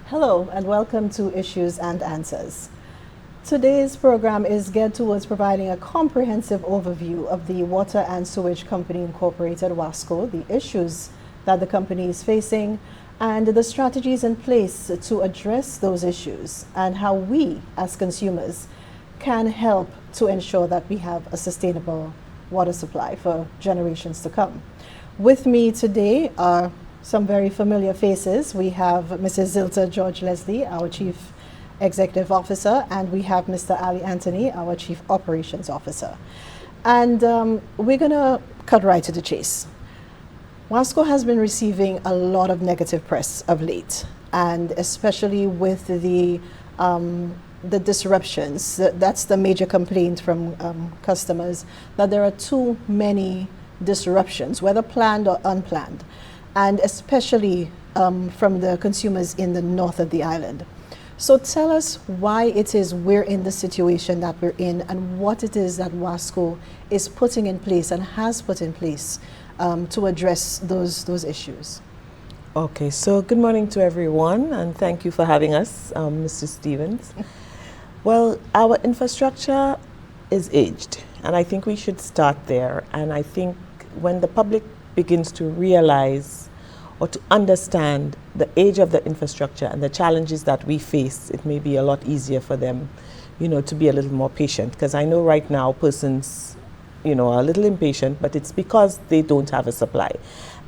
Hello and welcome to Issues and Answers. Today's program is geared towards providing a comprehensive overview of the Water and Sewage Company Incorporated, WASCO, the issues that the company is facing, and the strategies in place to address those issues, and how we as consumers can help to ensure that we have a sustainable water supply for generations to come. With me today are some very familiar faces. We have Mrs. Zilta George Leslie, our Chief Executive Officer, and we have Mr. Ali Anthony, our Chief Operations Officer. And we're going to cut right to the chase. WASCO has been receiving a lot of negative press of late, and especially with the disruptions. That's the major complaint from customers, that there are too many disruptions, whether planned or unplanned, and especially from the consumers in the north of the island. So tell us why it is we're in the situation that we're in, and what it is that WASCO is putting in place and has put in place to address those issues. Okay, so good morning to everyone, and thank you for having us, Mr. Stevens. Well, our infrastructure is aged, and I think we should start there. And I think when the public begins to realize or to understand the age of the infrastructure and the challenges that we face, it may be a lot easier for them, to be a little more patient. Because I know right now persons, are a little impatient, but it's because they don't have a supply.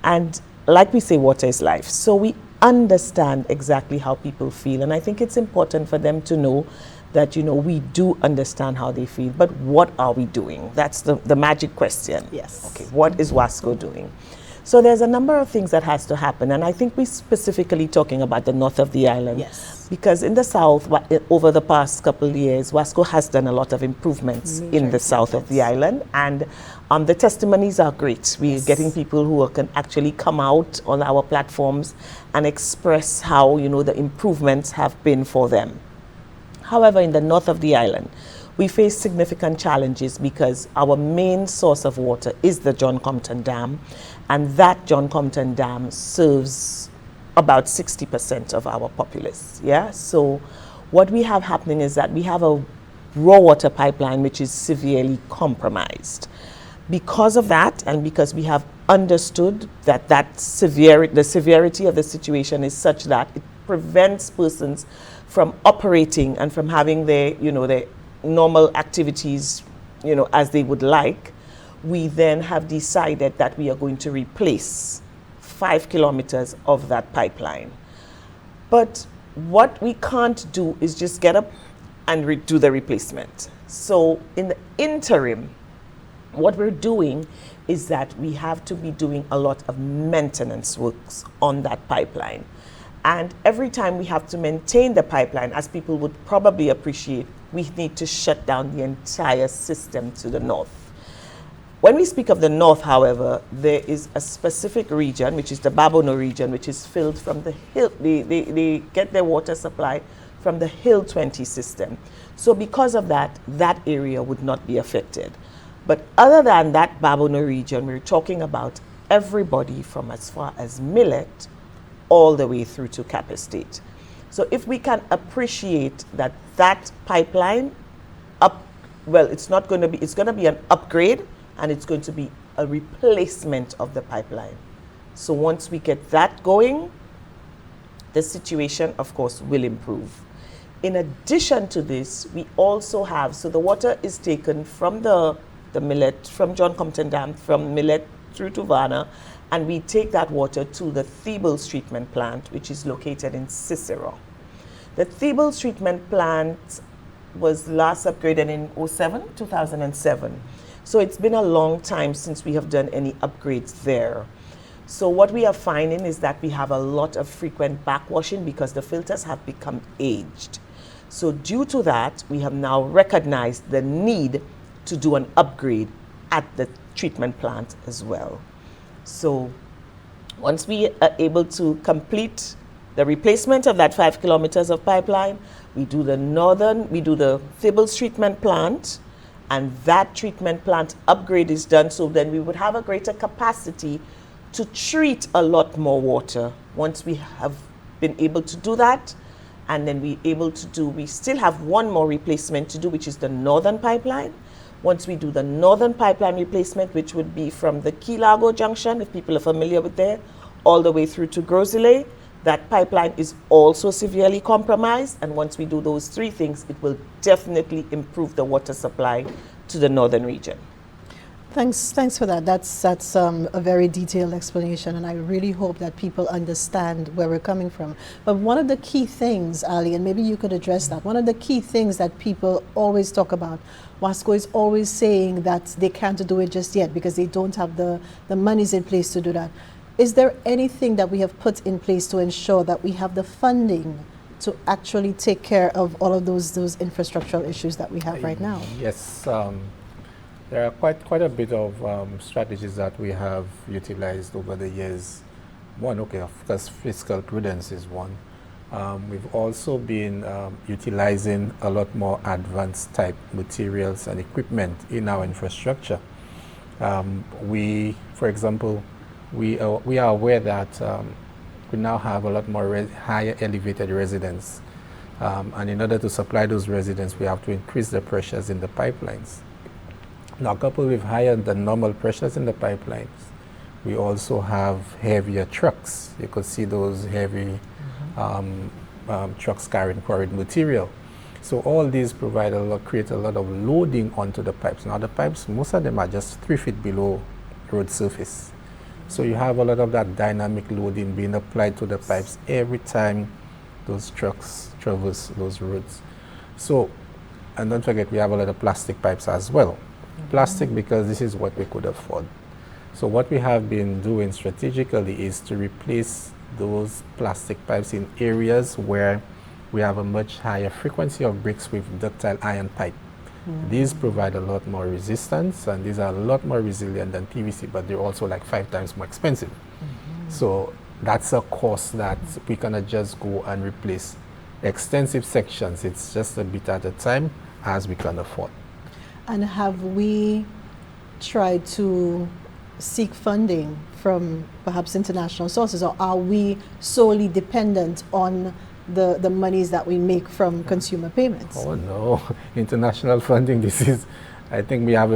And like we say, water is life. So we understand exactly how people feel. And I think it's important for them to know that, we do understand how they feel. But what are we doing? That's the magic question. Yes. Okay, what is WASCO doing? So there's a number of things that has to happen, and I think we're specifically talking about the north of the island. Yes. Because in the south, over the past couple of years, WASCO has done a lot of improvements in the south of the island, and the testimonies are great. We're getting people who can actually come out on our platforms and express how, the improvements have been for them. However, in the north of the island, we face significant challenges because our main source of water is the John Compton Dam, and that John Compton Dam serves about 60% of our populace. Yeah. So what we have happening is that we have a raw water pipeline which is severely compromised. Because of that, and because we have understood that the severity of the situation is such that it prevents persons from operating and from having their normal activities, as they would like, we then have decided that we are going to replace 5 kilometers of that pipeline. But what we can't do is just get up and do the replacement. So in the interim, what we're doing is that we have to be doing a lot of maintenance works on that pipeline. And every time we have to maintain the pipeline, as people would probably appreciate, we need to shut down the entire system to the north. When we speak of the north, however, there is a specific region, which is the Babono region, which is filled from the hill. They get their water supply from the Hill 20 system. So because of that, that area would not be affected. But other than that Babono region, we're talking about everybody from as far as Millet all the way through to Cap Estate. So if we can appreciate that pipeline it's going to be an upgrade, and it's going to be a replacement of the pipeline. So once we get that going, the situation, of course, will improve. In addition to this, we also have, so the water is taken from the Millet, from John Compton Dam, from Millet through to Varna, and we take that water to the Thebels treatment plant, which is located in Cicero. The Thebels treatment plant was last upgraded in 2007. So it's been a long time since we have done any upgrades there. So what we are finding is that we have a lot of frequent backwashing because the filters have become aged. So due to that, we have now recognized the need to do an upgrade at the treatment plant as well. So once we are able to complete the replacement of that 5 kilometers of pipeline, we do the Fibbles treatment plant, and that treatment plant upgrade is done, so then we would have a greater capacity to treat a lot more water. Once we have been able to do that, and then we still have one more replacement to do, which is the northern pipeline. Once we do the northern pipeline replacement, which would be from the Key Largo Junction, if people are familiar with there, all the way through to Grosile, that pipeline is also severely compromised. And once we do those 3 things, it will definitely improve the water supply to the northern region. Thanks for that. That's a very detailed explanation, and I really hope that people understand where we're coming from. But one of the key things, Ali, and maybe you could address that, one of the key things that people always talk about, WASCO is always saying that they can't do it just yet because they don't have the monies in place to do that. Is there anything that we have put in place to ensure that we have the funding to actually take care of all of those infrastructural issues that we have right now? Yes. There are quite a bit of strategies that we have utilized over the years. One, okay, of course, fiscal prudence is one. We've also been utilizing a lot more advanced type materials and equipment in our infrastructure. For example, we are aware that we now have a lot more higher elevated residents. And in order to supply those residents, we have to increase the pressures in the pipelines. Now, coupled with higher than normal pressures in the pipelines, we also have heavier trucks. You could see those heavy trucks carrying quarried material. So all these create a lot of loading onto the pipes. Now the pipes, most of them are just 3 feet below road surface. So you have a lot of that dynamic loading being applied to the pipes every time those trucks traverse those roads. So, and don't forget, we have a lot of plastic pipes as well. Plastic because this is what we could afford. So what we have been doing strategically is to replace those plastic pipes in areas where we have a much higher frequency of breaks with ductile iron pipe. These provide a lot more resistance, and these are a lot more resilient than PVC, but they're also like 5 times more expensive. So that's a cost that we cannot just go and replace extensive sections. It's just a bit at a time as we can afford. And have we tried to seek funding from perhaps international sources, or are we solely dependent on the monies that we make from consumer payments? Oh no, international funding, this is, I think we have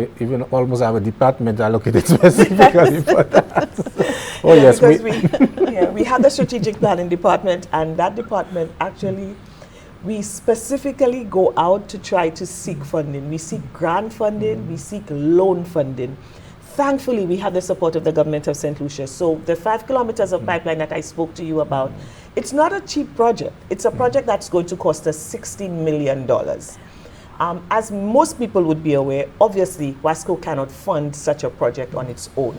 almost have a department allocated specifically for that. Oh yeah, yes, we have the strategic planning department, and that department actually, we specifically go out to try to seek funding. We seek grant funding, we seek loan funding. Thankfully, we have the support of the government of St. Lucia. So the 5 kilometers of pipeline that I spoke to you about, it's not a cheap project. It's a project that's going to cost us $60 million. As most people would be aware, obviously, WASCO cannot fund such a project on its own.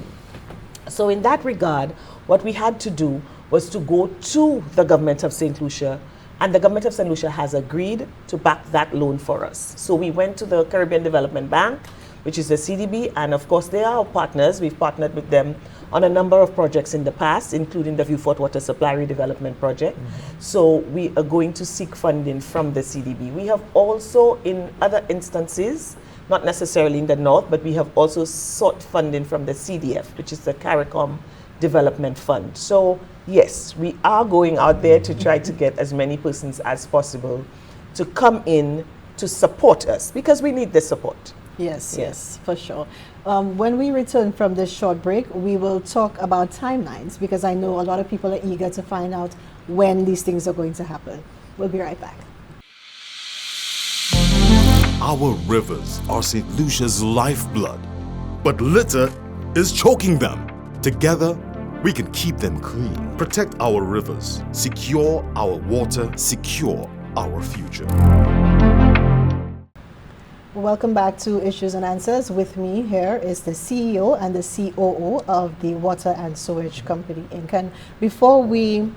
So in that regard, what we had to do was to go to the government of St. Lucia, and the government of St. Lucia has agreed to back that loan for us. So we went to the Caribbean Development Bank, which is the CDB, and of course they are our partners. We've partnered with them on a number of projects in the past, including the Vieux Fort Water Supply Redevelopment Project. So we are going to seek funding from the CDB. We have also, in other instances, not necessarily in the north, but we have also sought funding from the CDF, which is the CARICOM Development Fund. So yes, we are going out there to try to get as many persons as possible to come in to support us, because we need the support. Yes, for sure. When we return from this short break, we will talk about timelines, because I know a lot of people are eager to find out when these things are going to happen. We'll be right back. Our rivers are St. Lucia's lifeblood, but litter is choking them. Together, we can keep them clean, protect our rivers, secure our water, secure our future. Welcome back to Issues and Answers. With me here is the CEO and the COO of the Water and Sewage Company, Inc. And before we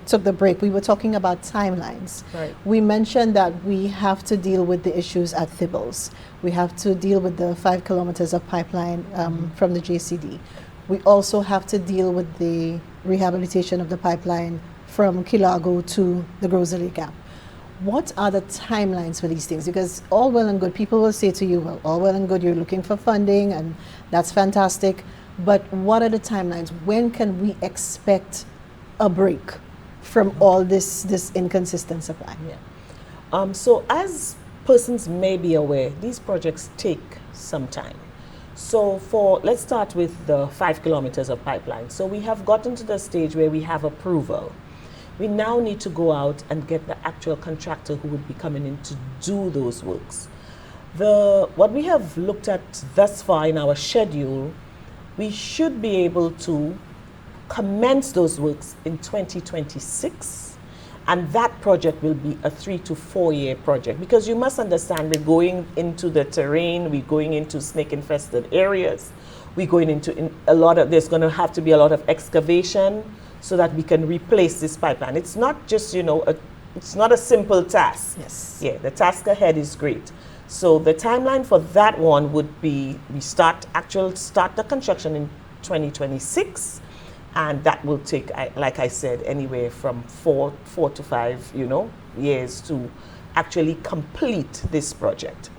took the break, we were talking about timelines. Right. We mentioned that we have to deal with the issues at Thibbles. We have to deal with the 5 kilometers of pipeline from the JCD. We also have to deal with the rehabilitation of the pipeline from Kilago to the Groseley Gap. What are the timelines for these things? Because all well and good, people will say to you, well, all well and good, you're looking for funding, and that's fantastic. But what are the timelines? When can we expect a break from all this inconsistent supply? Yeah. So as persons may be aware, these projects take some time. So let's start with the 5 kilometers of pipeline. So we have gotten to the stage where we have approval. We now need to go out and get the actual contractor who would be coming in to do those works. What we have looked at thus far in our schedule, we should be able to commence those works in 2026, and that project will be a 3 to 4 year project, because you must understand we're going into the terrain, we're going into snake infested areas, we're going into there's going to have to be a lot of excavation so that we can replace this pipeline. It's not just, it's not a simple task. Yes. Yeah, the task ahead is great. So the timeline for that one would be, we start the construction in 2026, and that will take, like I said, anywhere from 4 to 5, years to actually complete this project.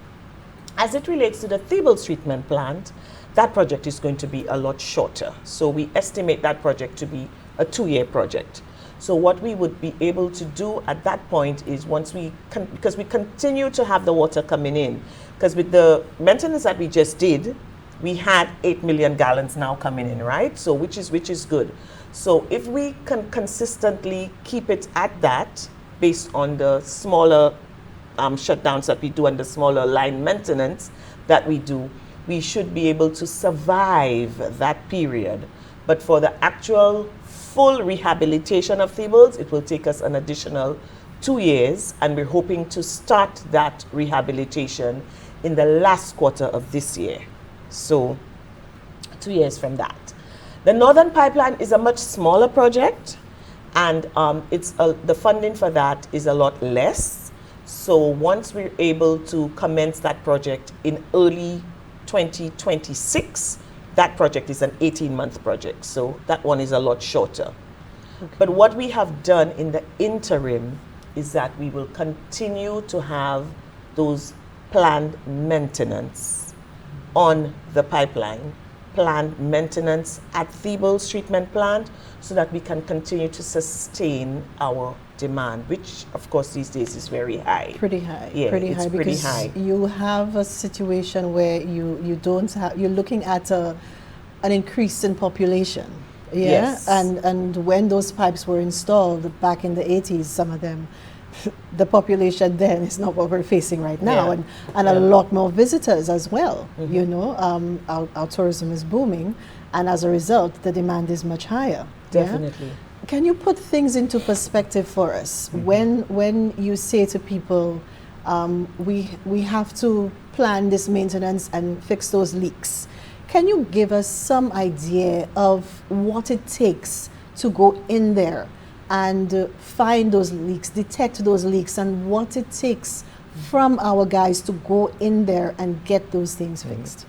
As it relates to the Thibbles treatment plant, that project is going to be a lot shorter. So we estimate that project to be a 2-year project. So what we would be able to do at that point is, because we continue to have the water coming in, because with the maintenance that we just did, we had 8 million gallons now coming in, right? So which is good. So if we can consistently keep it at that, based on the smaller shutdowns that we do and the smaller line maintenance that we do, we should be able to survive that period. But for the actual full rehabilitation of Thibbles, it will take us an additional 2 years, and we're hoping to start that rehabilitation in the last quarter of this year. So 2 years from that. The Northern Pipeline is a much smaller project, and the funding for that is a lot less. So once we're able to commence that project in early 2026, that project is an 18-month project, so that one is a lot shorter. Okay. But what we have done in the interim is that we will continue to have those planned maintenance on the pipeline, planned maintenance at Thibbles treatment plant, so that we can continue to sustain our demand, which of course these days is very high. Pretty high. Yeah, pretty high, pretty because high. You have a situation where you're looking at an increase in population. Yeah. Yes. And when those pipes were installed back in the 80s, some of them, the population then is not what we're facing right now, Yeah. and a lot more visitors as well. Our tourism is booming, and as a result, the demand is much higher. Definitely. Yeah? Can you put things into perspective for us? When you say to people, we have to plan this maintenance and fix those leaks, can you give us some idea of what it takes to go in there and find those leaks, detect those leaks, and what it takes from our guys to go in there and get those things fixed?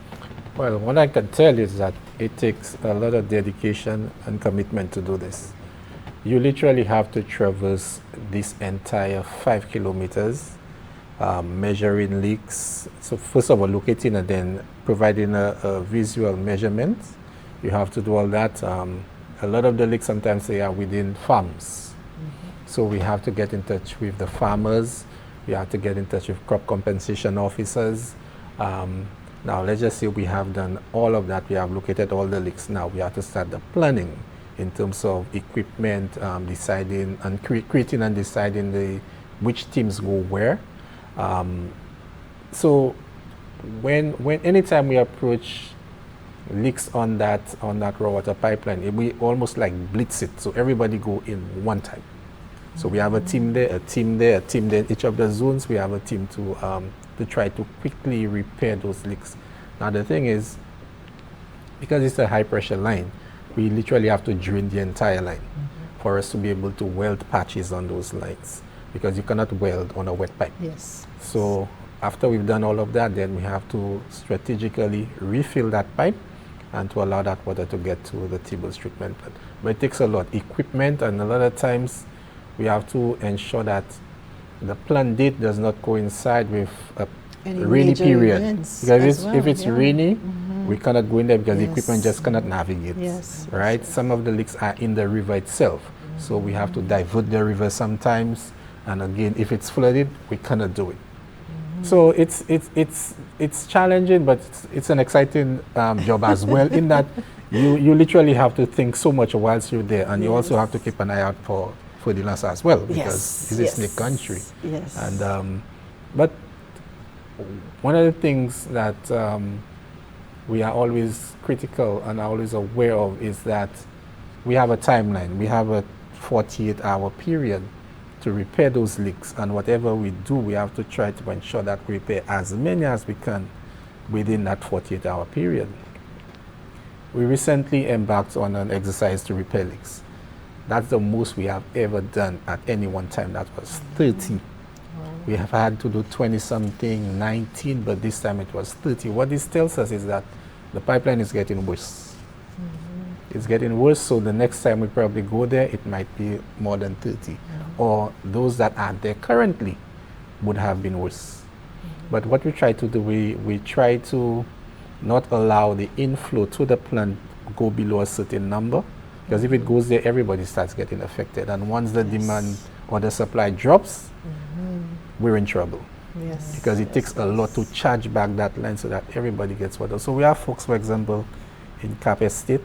Well, what I can tell you is that it takes a lot of dedication and commitment to do this. You literally have to traverse this entire 5 kilometers, measuring leaks. So first of all, locating and then providing a visual measurement. You have to do all that. A lot of the leaks, sometimes they are within farms. So we have to get in touch with the farmers. We have to get in touch with crop compensation officers. Now let's just say we have done all of that. We have located all the leaks. Now we have to start the planning in terms of equipment, deciding and creating and deciding which teams go where. So anytime we approach leaks on that raw water pipeline, we almost like blitz it. So everybody go in one time. So we have a team there, a team there, a team there. Each of the zones we have a team to to try to quickly repair those leaks. Now the thing is, because it's a high pressure line, we literally have to drain the entire line for us to be able to weld patches on those lines, because you cannot weld on a wet pipe. Yes. So after we've done all of that, then we have to strategically refill that pipe and to allow that water to get to the T-bills treatment plant. But it takes a lot of equipment, and a lot of times we have to ensure that the plant date does not coincide with a Any rainy major period. events Because as well, if it's yeah. rainy, we cannot go in there because the Yes. equipment just cannot navigate. Yes, Right? yes. Some of the leaks are in the river itself. So we have to divert the river sometimes. And again, if it's flooded, we cannot do it. So it's challenging, but it's an exciting job as well, in that you literally have to think so much whilst you're there, and you also have to keep an eye out for fertilizer as well, because Yes, it's a yes. snake country. Yes. And but one of the things that we are always critical and are always aware of is that we have a timeline. We have a 48-hour period to repair those leaks, and whatever we do, we have to try to ensure that we repair as many as we can within that 48-hour period. We recently embarked on an exercise to repair leaks. That's the most we have ever done at any one time. That was 30. We have had to do 20-something, 19, but this time it was 30. What this tells us is that the pipeline is getting worse. It's getting worse, so the next time we probably go there, it might be more than 30. Or those that are there currently would have been worse. But what we try to do, we try to not allow the inflow to the plant go below a certain number, because if it goes there, everybody starts getting affected. And once the demand or the supply drops, we're in trouble. Yes. Because it takes a lot to charge back that line so that everybody gets water. So we have folks, for example, in Cap Estate,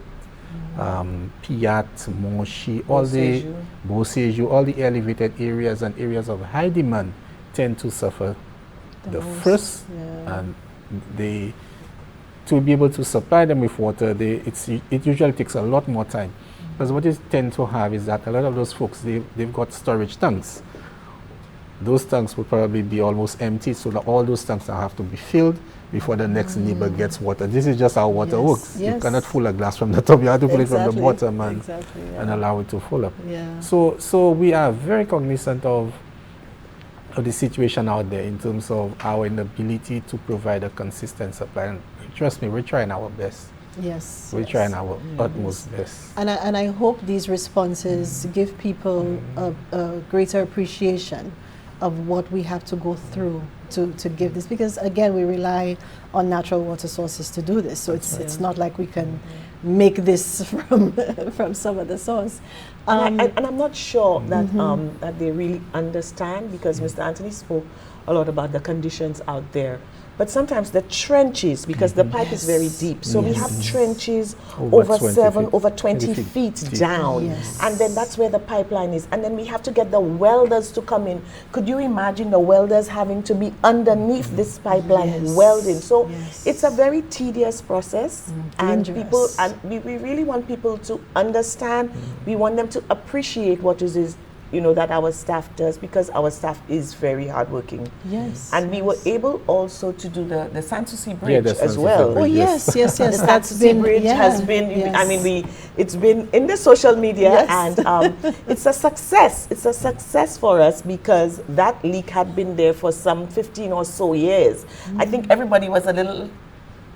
Piat, Moshi, all the Boseju, all the elevated areas and areas of high demand tend to suffer the most, first, and they, to be able to supply them with water, it usually takes a lot more time. Because what you tend to have is that a lot of those folks, they've got storage tanks. Those tanks will probably be almost empty, so that all those tanks now have to be filled before the next neighbor gets water. This is just how water works. You cannot fill a glass from the top. You have to pull it from the bottom and allow it to fill up. So we are very cognizant of the situation out there in terms of our inability to provide a consistent supply. And trust me, we're trying our best. Yes. We're trying our utmost best. And I hope these responses give people a greater appreciation of what we have to go through to give this, because again, we rely on natural water sources to do this. So it's not like we can make this from some other source. And I'm not sure that that they really understand, because Mr. Anthony spoke a lot about the conditions out there. But sometimes the trenches, because the pipe is very deep, so we have trenches over 20 feet down. And then that's where the pipeline is. And then we have to get the welders to come in. Could you imagine the welders having to be underneath this pipeline welding? So it's a very tedious process. And people, and we really want people to understand. We want them to appreciate what is that our staff does, because our staff is very hardworking. And we were able also to do the Sanssouci Bridge as well. Oh yes. The Sanssouci Bridge has been, I mean, it's been in the social media, and it's a success. It's a success for us, because that leak had been there for some 15 or so years. I think everybody was a little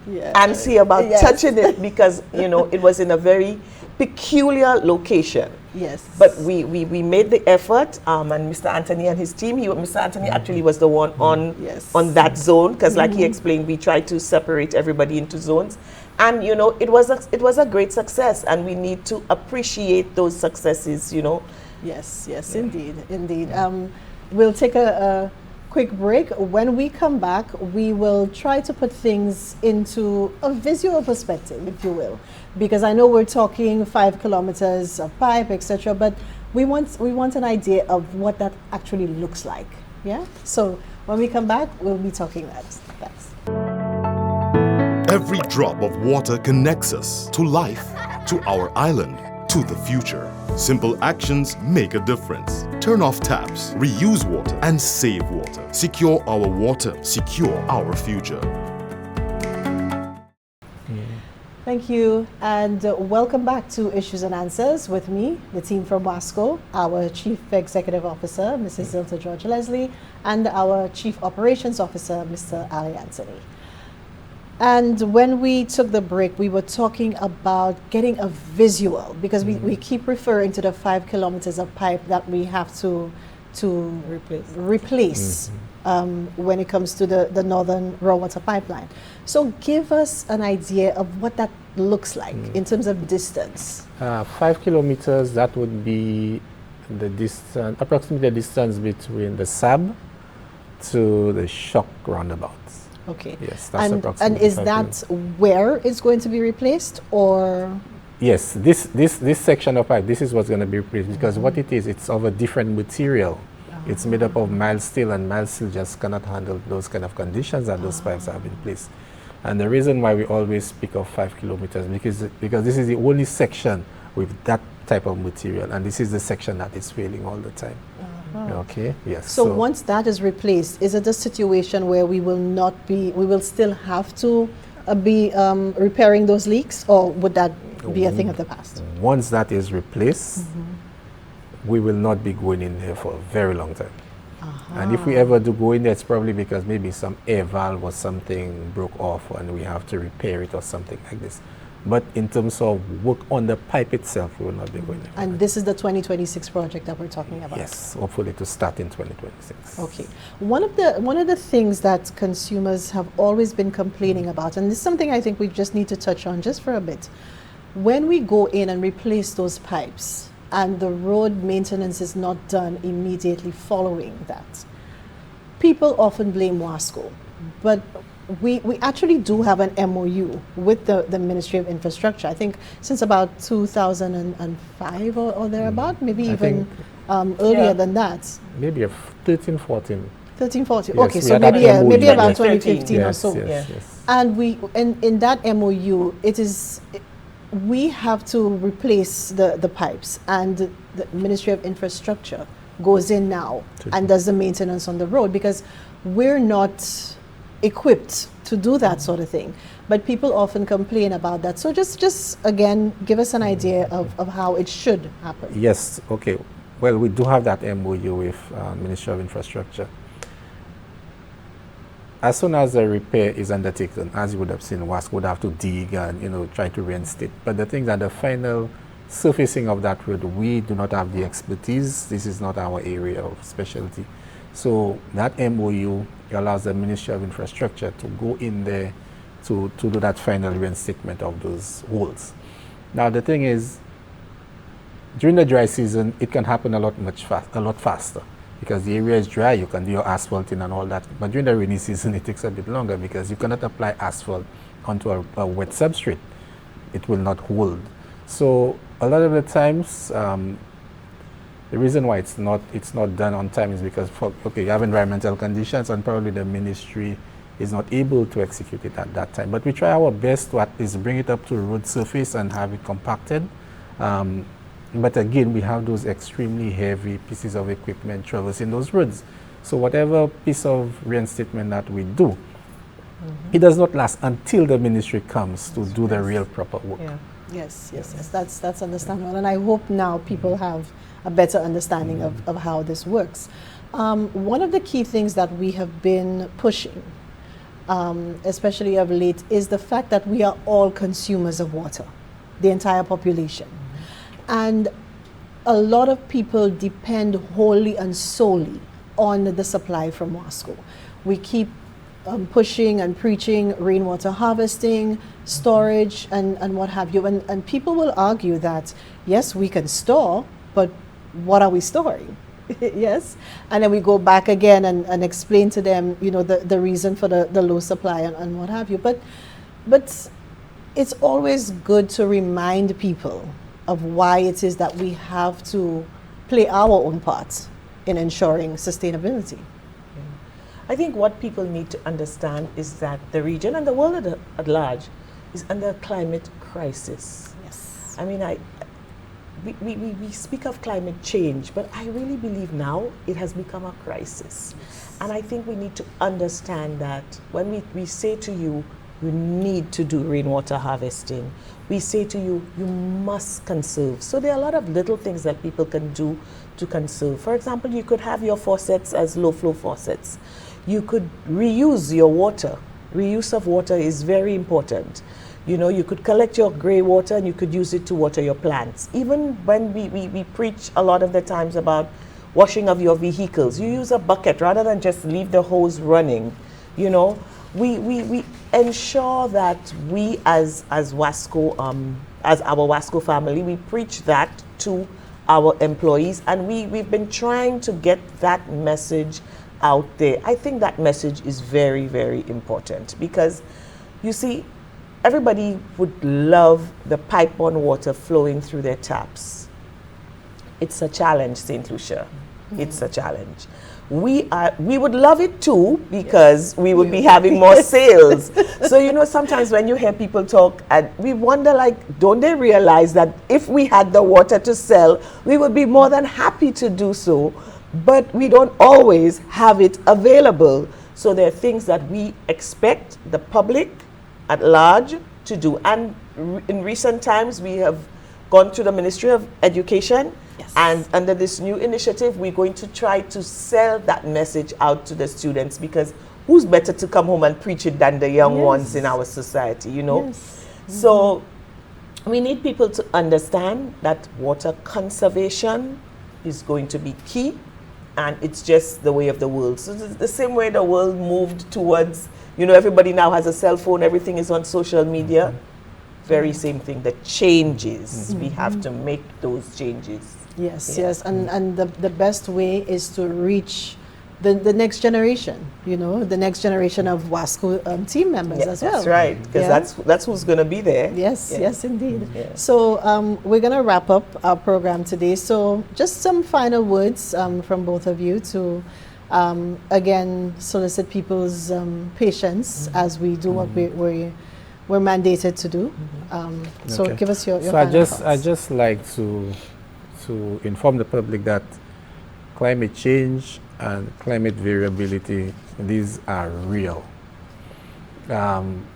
antsy about touching it, because it was in a very peculiar location. But we made the effort, and Mr. Anthony and his team, Mr. Anthony actually was the one on that zone, because like he explained, we tried to separate everybody into zones, and it was a great success, and we need to appreciate those successes. Yes, indeed. We'll take a quick break. When we come back, we will try to put things into a visual perspective, if you will, because I know we're talking 5 kilometers of pipe, etc., but we want an idea of what that actually looks like. So when we come back, we'll be talking that. Thanks. Every drop of water connects us to life, to our island, to the future. Simple actions make a difference. Turn off taps, reuse water, and save water. Secure our water, secure our future. Thank you, and welcome back to Issues and Answers with me, the team from WASCO, our Chief Executive Officer, Mrs. Zilta George Leslie, and our Chief Operations Officer, Mr. Ali Anthony. And when we took the break, we were talking about getting a visual, because we keep referring to the 5 kilometers of pipe that we have to replace when it comes to the northern raw water pipeline. So give us an idea of what that looks like in terms of distance. 5 kilometers, that would be the distance, approximately the distance between the SAB to the shock roundabouts. Okay. Yes, that's approximately. And is that where it's going to be replaced, or? Yes, this section of pipe, this is what's going to be replaced, because what it is, it's of a different material. It's made up of mild steel, and mild steel just cannot handle those kind of conditions that those pipes have in place. And the reason why we always speak of 5 kilometers, because this is the only section with that type of material, and this is the section that is failing all the time. Okay, yes. So once that is replaced, is it a situation where we will still have to be repairing those leaks, or would that be a thing of the past? Once that is replaced, we will not be going in there for a very long time. And if we ever do go in there, it's probably because maybe some air valve or something broke off and we have to repair it or something like this. But in terms of work on the pipe itself, we will not be going there. And this is the 2026 project that we're talking about? Yes, hopefully to start in 2026. Okay. One of the things that consumers have always been complaining about, and this is something I think we just need to touch on just for a bit. When we go in and replace those pipes, and the road maintenance is not done immediately following that, people often blame WASCO. But we actually do have an MOU with the Ministry of Infrastructure, I think since about 2005 or thereabout, maybe even earlier than that. Maybe 13, 14. 13, 14. Yes, okay, so maybe about 2015 or so. Yes. And in that MOU, we have to replace the pipes, and the Ministry of Infrastructure goes in now and does the maintenance on the road, because we're not equipped to do that sort of thing. But people often complain about that. So just again, give us an idea of how it should happen. Yes, okay. Well, we do have that MOU with Ministry of Infrastructure. As soon as a repair is undertaken, as you would have seen, WASCO would have to dig and try to reinstate. But the thing that the final surfacing of that road, we do not have the expertise. This is not our area of specialty. So that MOU allows the Ministry of Infrastructure to go in there to do that final reinstatement of those holes. Now the thing is, during the dry season, it can happen a lot faster. Because the area is dry, you can do your asphalting and all that. But during the rainy season, it takes a bit longer, because you cannot apply asphalt onto a wet substrate. It will not hold. So a lot of the times, the reason why it's not done on time is because you have environmental conditions, and probably the ministry is not able to execute it at that time. But we try our best to at least bring it up to road surface and have it compacted. But again, we have those extremely heavy pieces of equipment traversing those roads. So whatever piece of reinstatement that we do, it does not last until the ministry comes to do the real proper work. Yeah. Yes. That's understandable. And I hope now people have a better understanding of how this works. One of the key things that we have been pushing, especially of late, is the fact that we are all consumers of water, the entire population. And a lot of people depend wholly and solely on the supply from WASCO. We keep pushing and preaching rainwater harvesting, storage, and what have you. And people will argue that, yes, we can store, but what are we storing? Yes. And then we go back again and explain to them, the reason for the low supply and what have you. But it's always good to remind people of why it is that we have to play our own part in ensuring sustainability. I think what people need to understand is that the region and the world at large is under a climate crisis. Yes. I mean, we speak of climate change, but I really believe now it has become a crisis. And I think we need to understand that when we say to you, you need to do rainwater harvesting, we say to you, you must conserve. So there are a lot of little things that people can do to conserve. For example, you could have your faucets as low flow faucets. You could reuse your water. Reuse of water is very important. You know, you could collect your gray water and you could use it to water your plants. Even when we preach a lot of the times about washing of your vehicles, you use a bucket rather than just leave the hose running. You know, we ensure that we as WASCO, as our WASCO family, we preach that to our employees, and we've been trying to get that message out there. I think that message is very, very important because, you see, everybody would love the pipe-on water flowing through their taps. It's a challenge, St. Lucia. It's a challenge. We would love it too because we would be having more sales. So, you know, sometimes when you hear people talk, and we wonder, like, don't they realize that if we had the water to sell, we would be more than happy to do so, but we don't always have it available. So there are things that we expect the public at large to do. And in recent times, we have gone to the Ministry of Education. Yes. And under this new initiative, we're going to try to sell that message out to the students, because who's better to come home and preach it than the young ones in our society, you know? Yes. So we need people to understand that water conservation is going to be key, and it's just the way of the world. So it's the same way the world moved towards, you know, everybody now has a cell phone, everything is on social media. Very same thing, the changes. We have to make those changes. Yes, yes, and the best way is to reach the next generation, you know, the next generation of WASCO team members as well. That's right, because that's who's going to be there. Yes, yes, indeed. Yeah. So we're going to wrap up our program today. So just some final words from both of you to, again, solicit people's patience as we do what we're mandated to do. So give us your final thoughts. I just like to inform the public that climate change and climate variability, these are real. And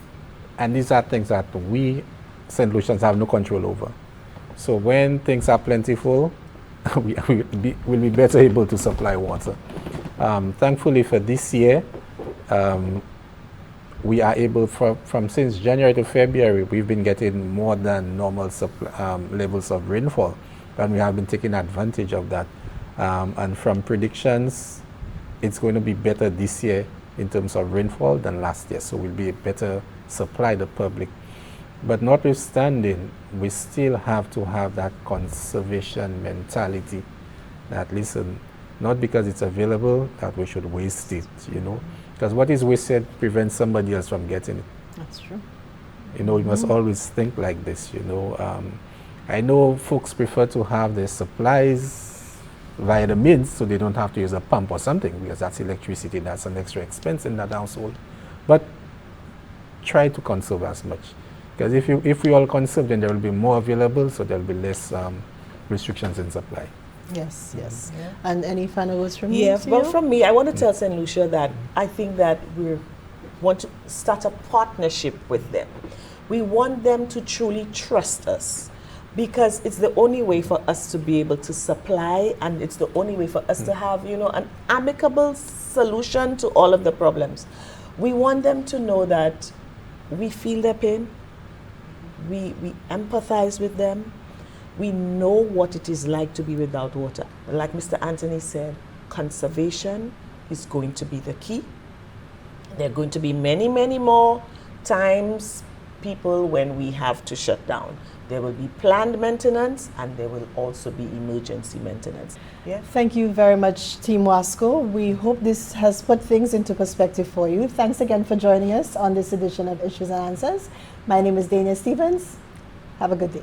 these are things that we, St. Lucians, have no control over. So when things are plentiful, we'll be better able to supply water. Thankfully for this year, we are able, from since January to February, we've been getting more than normal levels of rainfall, and we have been taking advantage of that. And from predictions, it's going to be better this year in terms of rainfall than last year, so we'll be better supply the public. But notwithstanding, we still have to have that conservation mentality that, listen, not because it's available that we should waste it, you know. Because what is wasted prevents somebody else from getting it. That's true. You know, you must always think like this, you know. I know folks prefer to have their supplies via the means so they don't have to use a pump or something, because that's electricity, that's an extra expense in that household. But try to conserve as much. Because if we all conserve, then there will be more available, so there will be less restrictions in supply. Yes, yes. Yeah. And any final words from you? Yeah, well, from me, I want to tell St. Lucia that I think that we want to start a partnership with them. We want them to truly trust us, because it's the only way for us to be able to supply, and it's the only way for us to have, you know, an amicable solution to all of the problems. We want them to know that we feel their pain, we empathize with them, we know what it is like to be without water. Like Mr. Anthony said, conservation is going to be the key. There are going to be many, many more times, people, when we have to shut down. There will be planned maintenance, and there will also be emergency maintenance. Yeah. Thank you very much, Team WASCO. We hope this has put things into perspective for you. Thanks again for joining us on this edition of Issues and Answers. My name is Dana Stevens. Have a good day.